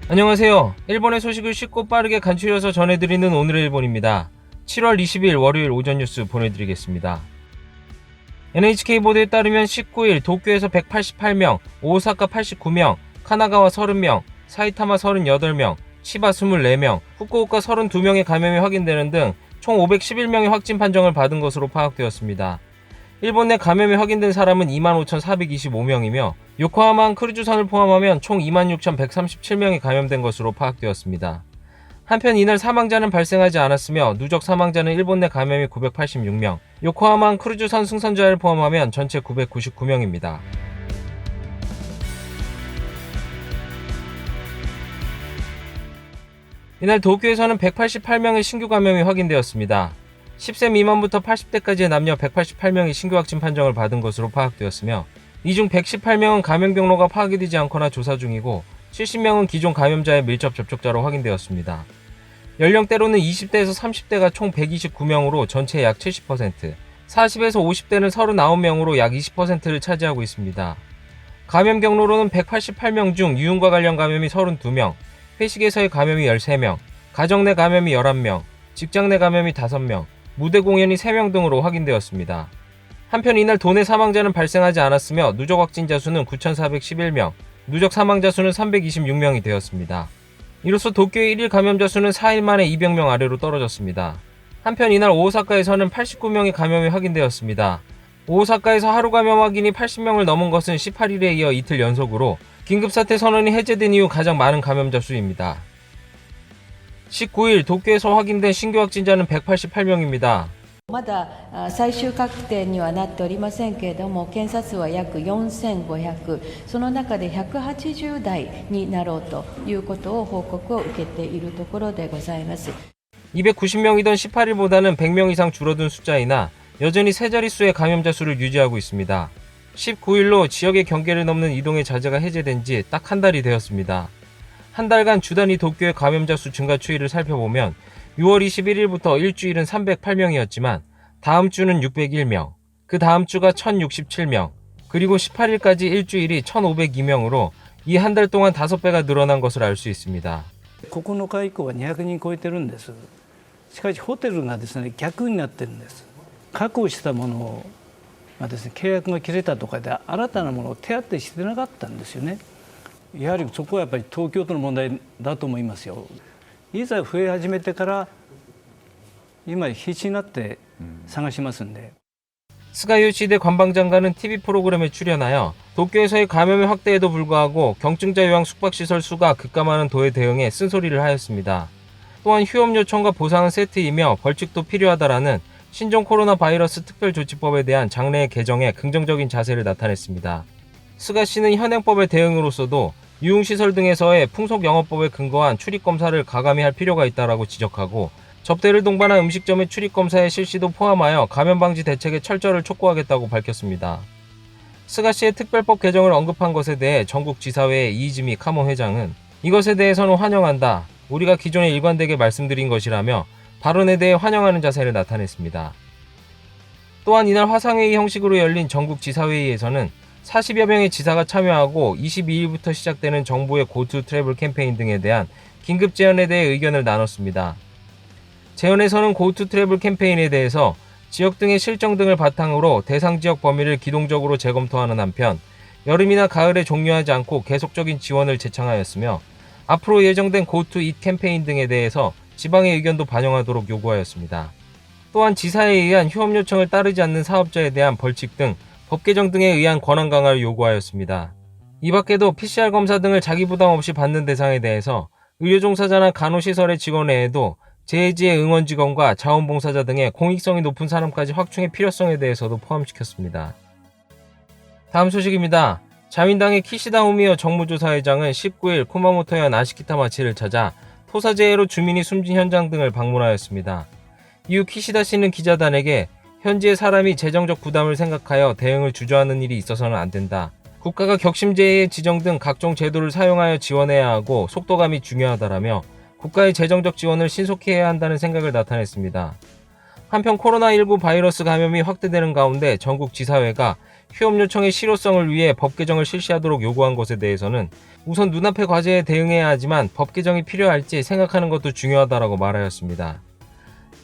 안녕하세요. 일본의 소식을 쉽고 빠르게 간추려서 전해드리는 오늘의 일본입니다. 7월 20일 월요일 오전 뉴스 보내드리겠습니다. NHK 보도에 따르면 19일 도쿄에서 188명, 오사카 89명, 카나가와 30명, 사이타마 38명, 치바 24명, 후쿠오카 32명의 감염이 확인되는 등 총 511명의 확진 판정을 받은 것으로 파악되었습니다. 일본 내 감염이 확인된 사람은 25,425명이며 요코하마 크루즈선을 포함하면 총 26,137명이 감염된 것으로 파악되었습니다. 한편 이날 사망자는 발생하지 않았으며 누적 사망자는 일본 내 감염이 986명, 요코하마 크루즈선 승선자를 포함하면 전체 999명입니다. 이날 도쿄에서는 188명의 신규 감염이 확인되었습니다. 10세 미만부터 80대까지의 남녀 188명이 신규 확진 판정을 받은 것으로 파악되었으며 이 중 118명은 감염 경로가 파악이 되지 않거나 조사 중이고 70명은 기존 감염자의 밀접 접촉자로 확인되었습니다. 연령대로는 20대에서 30대가 총 129명으로 전체의 약 70%, 40에서 50대는 39명으로 약 20%를 차지하고 있습니다. 감염 경로로는 188명 중 유흥과 관련 감염이 32명, 회식에서의 감염이 13명, 가정 내 감염이 11명, 직장 내 감염이 5명, 무대 공연이 3명 등으로 확인되었습니다. 한편 이날 도내 사망자는 발생하지 않았으며 누적 확진자 수는 9,411명, 누적 사망자 수는 326명이 되었습니다. 이로써 도쿄의 1일 감염자 수는 4일 만에 200명 아래로 떨어졌습니다. 한편 이날 오사카에서는 89명의 감염이 확인되었습니다. 오사카에서 하루 감염 확인이 80명을 넘은 것은 18일에 이어 이틀 연속으로 긴급사태 선언이 해제된 이후 가장 많은 감염자 수입니다. 19일 도쿄에서 확인된 신규 확진자는 188명입니다. まだ最終確定にはなっておりませんけれども、検査数は約4500、その中で180台になろうということを報告を受けているところでございます。 290명이던 18일보다는 100명 이상 줄어든 숫자이나 여전히 세 자릿수의 감염자 수를 유지하고 있습니다. 19일로 지역의 경계를 넘는 이동의 자제가 해제된 지 딱 한 달이 되었습니다. 한 달간 주 단위 도쿄의 감염자 수 증가 추이를 살펴보면 6월 21일부터 일주일은 308명이었지만 다음 주는 601명, 그 다음 주가 1067명, 그리고 18일까지 일주일이 1502명으로 이 한 달 동안 5배가 늘어난 것을 알 수 있습니다. 9日以降は200人超えてるんです。しかしホテルがですね、逆になってるんです。確保したものがですね、契約が切れたとかで新たなものを手当てしてなかったんですよね。やはりそこはやっぱり東京都の問題だと思いますよ。いざ増え始めてから今必死になって探しますんで。 스가 요시히데 관방장관은 TV 프로그램에 출연하여 도쿄에서의 감염의 확대에도 불구하고 경증자 요양 숙박시설 수가 급감하는 도에 대응해 쓴소리를 하였습니다. 또한 휴업 요청과 보상은 세트이며 벌칙도 필요하다라는 신종 코로나 바이러스 특별조치법에 대한 장래의 개정에 긍정적인 자세를 나타냈습니다. 스가 씨는 현행법의 대응으로서도 유흥시설 등에서의 풍속영업법에 근거한 출입검사를 가감히 할 필요가 있다라고 지적하고 접대를 동반한 음식점의 출입검사의 실시도 포함하여 감염방지 대책의 철저를 촉구하겠다고 밝혔습니다. 스가 씨의 특별법 개정을 언급한 것에 대해 전국지사회의 이이즈미 카모 회장은 이것에 대해서는 환영한다. 우리가 기존에 일관되게 말씀드린 것이라며 발언에 대해 환영하는 자세를 나타냈습니다. 또한 이날 화상회의 형식으로 열린 전국지사회의에서는 40여 명의 지사가 참여하고 22일부터 시작되는 정부의 고투 트래블 캠페인 등에 대한 긴급 제안에 대해 의견을 나눴습니다. 제안에서는 고투 트래블 캠페인에 대해서 지역 등의 실정 등을 바탕으로 대상 지역 범위를 기동적으로 재검토하는 한편 여름이나 가을에 종료하지 않고 계속적인 지원을 제창하였으며 앞으로 예정된 고투 잇 캠페인 등에 대해서 지방의 의견도 반영하도록 요구하였습니다. 또한 지사에 의한 휴업 요청을 따르지 않는 사업자에 대한 벌칙 등 법 개정 등에 의한 권한 강화를 요구하였습니다. 이 밖에도 PCR 검사 등을 자기 부담 없이 받는 대상에 대해서 의료 종사자나 간호시설의 직원 외에도 재해지의 응원 직원과 자원봉사자 등의 공익성이 높은 사람까지 확충의 필요성에 대해서도 포함시켰습니다. 다음 소식입니다. 자민당의 키시다 후미오 정무조사회장은 19일 쿠마모토현 아시키타 마치를 찾아 토사재해로 주민이 숨진 현장 등을 방문하였습니다. 이후 키시다 씨는 기자단에게 현지의 사람이 재정적 부담을 생각하여 대응을 주저하는 일이 있어서는 안 된다. 국가가 격심재해의 지정 등 각종 제도를 사용하여 지원해야 하고 속도감이 중요하다라며 국가의 재정적 지원을 신속히 해야 한다는 생각을 나타냈습니다. 한편 코로나19 바이러스 감염이 확대되는 가운데 전국 지사회가 휴업 요청의 실효성을 위해 법 개정을 실시하도록 요구한 것에 대해서는 우선 눈앞의 과제에 대응해야 하지만 법 개정이 필요할지 생각하는 것도 중요하다라고 말하였습니다.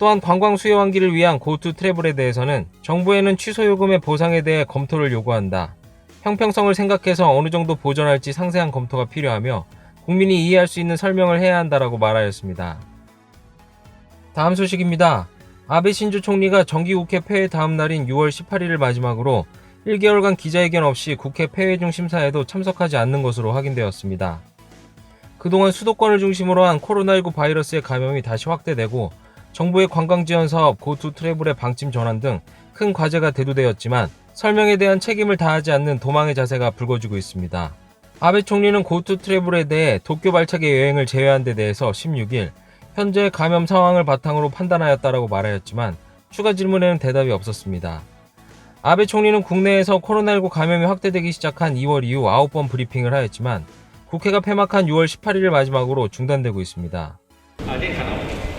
또한 관광 수요 환기를 위한 고투 트래블에 대해서는 정부에는 취소 요금의 보상에 대해 검토를 요구한다. 형평성을 생각해서 어느 정도 보전할지 상세한 검토가 필요하며 국민이 이해할 수 있는 설명을 해야 한다라고 말하였습니다. 다음 소식입니다. 아베 신조 총리가 정기국회 폐회 다음 날인 6월 18일을 마지막으로 1개월간 기자회견 없이 국회 폐회 중 심사에도 참석하지 않는 것으로 확인되었습니다. 그동안 수도권을 중심으로 한 코로나19 바이러스의 감염이 다시 확대되고 정부의 관광지원 사업, 고투 트래블의 방침 전환 등 큰 과제가 대두되었지만 설명에 대한 책임을 다하지 않는 도망의 자세가 불거지고 있습니다. 아베 총리는 고투 트래블에 대해 도쿄 발차기 여행을 제외한 데 대해서 16일 현재 감염 상황을 바탕으로 판단하였다라고 말하였지만 추가 질문에는 대답이 없었습니다. 아베 총리는 국내에서 코로나19 감염이 확대되기 시작한 2월 이후 9번 브리핑을 하였지만 국회가 폐막한 6월 18일을 마지막으로 중단되고 있습니다. 現下の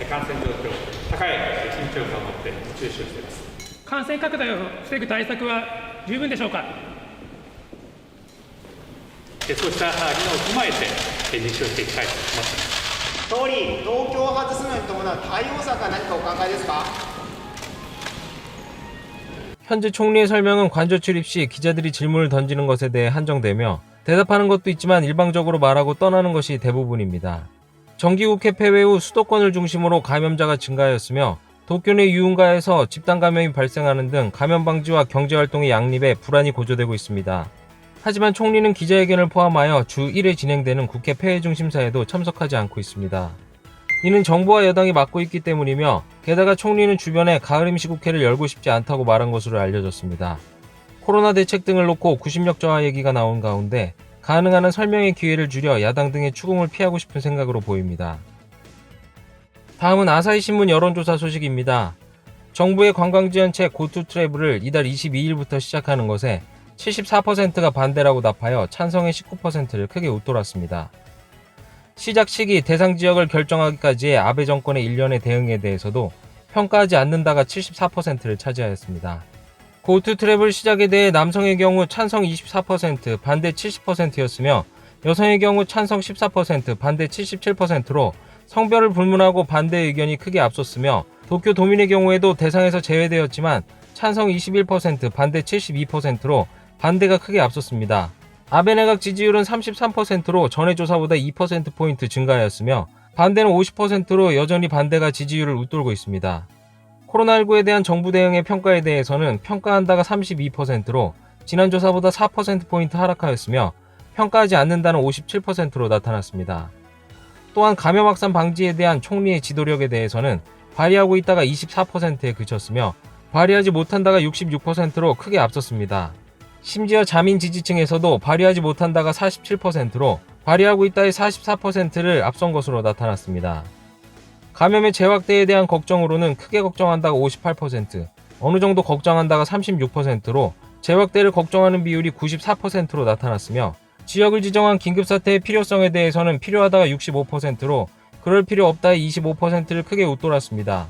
感染状況、高い緊張感を持って注視をしています。感染拡大を防ぐ対策は十分でしょうか。そうした議論を踏まえて実施をしていきたいと思っています。総理、東京を外すのに伴う対応策は何かお考えですか。 현재 총리의 설명은 관저 출입 시 기자들이 질문을 던지는 것에 대해 한정되며 대답하는 것도 있지만 일방적으로 말하고 떠나는 것이 대부분입니다. 정기국회 폐회 후 수도권을 중심으로 감염자가 증가하였으며 도쿄 내 유흥가에서 집단 감염이 발생하는 등 감염 방지와 경제활동의 양립에 불안이 고조되고 있습니다. 하지만 총리는 기자회견을 포함하여 주 1회 진행되는 국회 폐회 중 심사에도 참석하지 않고 있습니다. 이는 정부와 여당이 맡고 있기 때문이며 게다가 총리는 주변에 가을 임시 국회를 열고 싶지 않다고 말한 것으로 알려졌습니다. 코로나 대책 등을 놓고 구심력 저하 얘기가 나온 가운데 가능한 한 설명의 기회를 줄여 야당 등의 추궁을 피하고 싶은 생각으로 보입니다. 다음은 아사히신문 여론조사 소식입니다. 정부의 관광지원책 고투 트래블을 이달 22일부터 시작하는 것에 74%가 반대라고 답하여 찬성의 19%를 크게 웃돌았습니다. 시작 시기 대상 지역을 결정하기까지의 아베 정권의 일련의 대응에 대해서도 평가하지 않는다가 74%를 차지하였습니다. 고투 트래블 시작에 대해 남성의 경우 찬성 24%, 반대 70%였으며 여성의 경우 찬성 14%, 반대 77%로 성별을 불문하고 반대 의견이 크게 앞섰으며 도쿄 도민의 경우에도 대상에서 제외되었지만 찬성 21%, 반대 72%로 반대가 크게 앞섰습니다. 아베 내각 지지율은 33%로 전해 조사보다 2%포인트 증가하였으며 반대는 50%로 여전히 반대가 지지율을 웃돌고 있습니다. 코로나19에 대한 정부 대응의 평가에 대해서는 평가한다가 32%로 지난 조사보다 4%포인트 하락하였으며 평가하지 않는다는 57%로 나타났습니다. 또한 감염 확산 방지에 대한 총리의 지도력에 대해서는 발휘하고 있다가 24%에 그쳤으며 발휘하지 못한다가 66%로 크게 앞섰습니다. 심지어 자민 지지층에서도 발휘하지 못한다가 47%로 발휘하고 있다의 44%를 앞선 것으로 나타났습니다. 감염의 재확대에 대한 걱정으로는 크게 걱정한다가 58%, 어느 정도 걱정한다가 36%로 재확대를 걱정하는 비율이 94%로 나타났으며 지역을 지정한 긴급사태의 필요성에 대해서는 필요하다가 65%로 그럴 필요 없다의 25%를 크게 웃돌았습니다.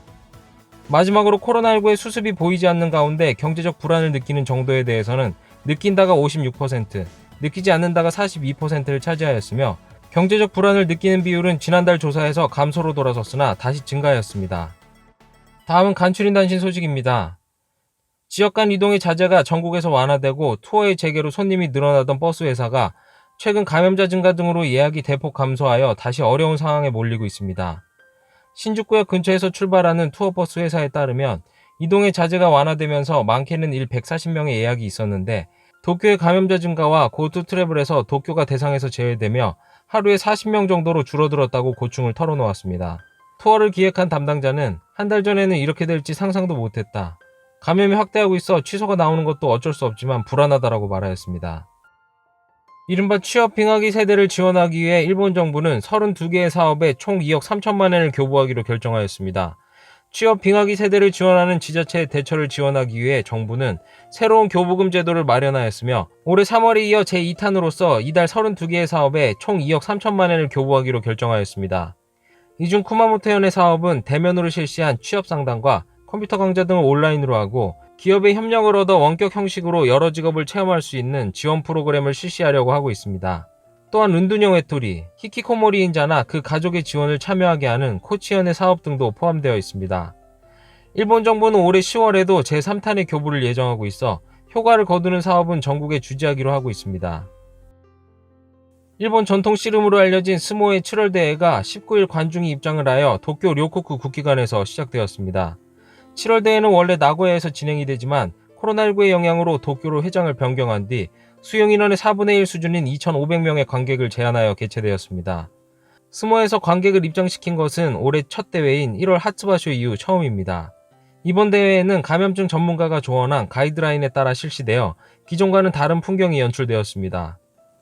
마지막으로 코로나19의 수습이 보이지 않는 가운데 경제적 불안을 느끼는 정도에 대해서는 느낀다가 56%, 느끼지 않는다가 42%를 차지하였으며 경제적 불안을 느끼는 비율은 지난달 조사에서 감소로 돌아섰으나 다시 증가하였습니다. 다음은 간추린 단신 소식입니다. 지역 간 이동의 자제가 전국에서 완화되고 투어의 재개로 손님이 늘어나던 버스 회사가 최근 감염자 증가 등으로 예약이 대폭 감소하여 다시 어려운 상황에 몰리고 있습니다. 신주쿠역 근처에서 출발하는 투어버스 회사에 따르면 이동의 자제가 완화되면서 많게는 일 140명의 예약이 있었는데 도쿄의 감염자 증가와 고투 트래블에서 도쿄가 대상에서 제외되며 하루에 40명 정도로 줄어들었다고 고충을 털어놓았습니다. 투어를 기획한 담당자는 한 달 전에는 이렇게 될지 상상도 못했다. 감염이 확대하고 있어 취소가 나오는 것도 어쩔 수 없지만 불안하다라고 말하였습니다. 이른바 취업 빙하기 세대를 지원하기 위해 일본 정부는 32개의 사업에 총 2억 3천만 엔을 교부하기로 결정하였습니다. 취업 빙하기 세대를 지원하는 지자체의 대처를 지원하기 위해 정부는 새로운 교부금 제도를 마련하였으며 올해 3월에 이어 제2탄으로서 이달 32개의 사업에 총 2억 3천만 엔을 교부하기로 결정하였습니다. 이 중 쿠마모토현의 사업은 대면으로 실시한 취업 상담과 컴퓨터 강좌 등을 온라인으로 하고 기업의 협력을 얻어 원격 형식으로 여러 직업을 체험할 수 있는 지원 프로그램을 실시하려고 하고 있습니다. 또한 른둔형 외톨이, 히키코모리인자나 그 가족의 지원을 참여하게 하는 코치연의 사업 등도 포함되어 있습니다. 일본 정부는 올해 10월에도 제3탄의 교부를 예정하고 있어 효과를 거두는 사업은 전국에 주재하기로 하고 있습니다. 일본 전통 씨름으로 알려진 스모의 7월 대회가 19일 관중이 입장을 하여 도쿄 료코쿠 국기관에서 시작되었습니다. 7월 대회는 원래 나고야에서 진행이 되지만 코로나19의 영향으로 도쿄로 회장을 변경한 뒤 수용 인원의 4분의 1 수준인 2,500명의 관객을 제한하여 개최되었습니다. 스모에서 관객을 입장시킨 것은 올해 첫 대회인 1월 하츠바쇼 이후 처음입니다. 이번 대회에는 감염증 전문가가 조언한 가이드라인에 따라 실시되어 기존과는 다른 풍경이 연출되었습니다.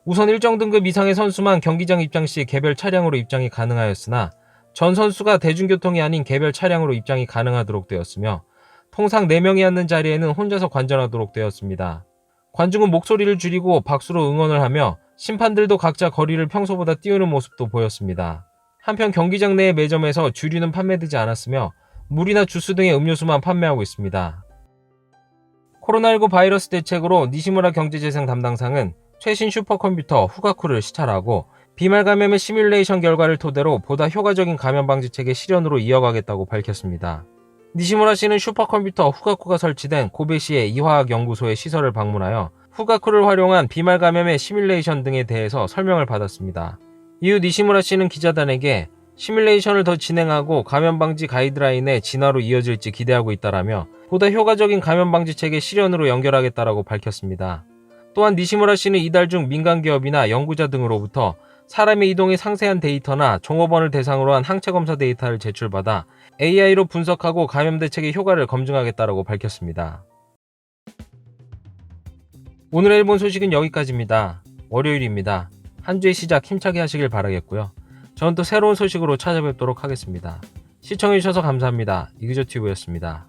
우선 일정 등급 이상의 선수만 경기장 입장 시 개별 차량으로 입장이 가능하였으나 전 선수가 대중교통이 아닌 개별 차량으로 입장이 가능하도록 되었으며 통상 4명이 앉는 자리에는 혼자서 관전하도록 되었습니다. 관중은 목소리를 줄이고 박수로 응원을 하며 심판들도 각자 거리를 평소보다 띄우는 모습도 보였습니다. 한편 경기장 내의 매점에서 주류는 판매되지 않았으며 물이나 주스 등의 음료수만 판매하고 있습니다. 코로나19 바이러스 대책으로 니시무라 경제재생 담당상은 최신 슈퍼컴퓨터 후가쿠를 시찰하고 비말 감염의 시뮬레이션 결과를 토대로 보다 효과적인 감염 방지책의 실현으로 이어가겠다고 밝혔습니다. 니시무라 씨는 슈퍼컴퓨터 후가쿠가 설치된 고베시의 이화학연구소의 시설을 방문하여 후가쿠를 활용한 비말 감염의 시뮬레이션 등에 대해서 설명을 받았습니다. 이후 니시무라 씨는 기자단에게 시뮬레이션을 더 진행하고 감염 방지 가이드라인의 진화로 이어질지 기대하고 있다라며 보다 효과적인 감염 방지책의 실현으로 연결하겠다라고 밝혔습니다. 또한 니시무라 씨는 이달 중 민간 기업이나 연구자 등으로부터 사람의 이동의 상세한 데이터나 종업원을 대상으로 한 항체 검사 데이터를 제출받아 AI로 분석하고 감염 대책의 효과를 검증하겠다라고 밝혔습니다. 오늘의 일본 소식은 여기까지입니다. 월요일입니다. 한 주의 시작 힘차게 하시길 바라겠고요. 저는 또 새로운 소식으로 찾아뵙도록 하겠습니다. 시청해주셔서 감사합니다. 이그저튜브였습니다.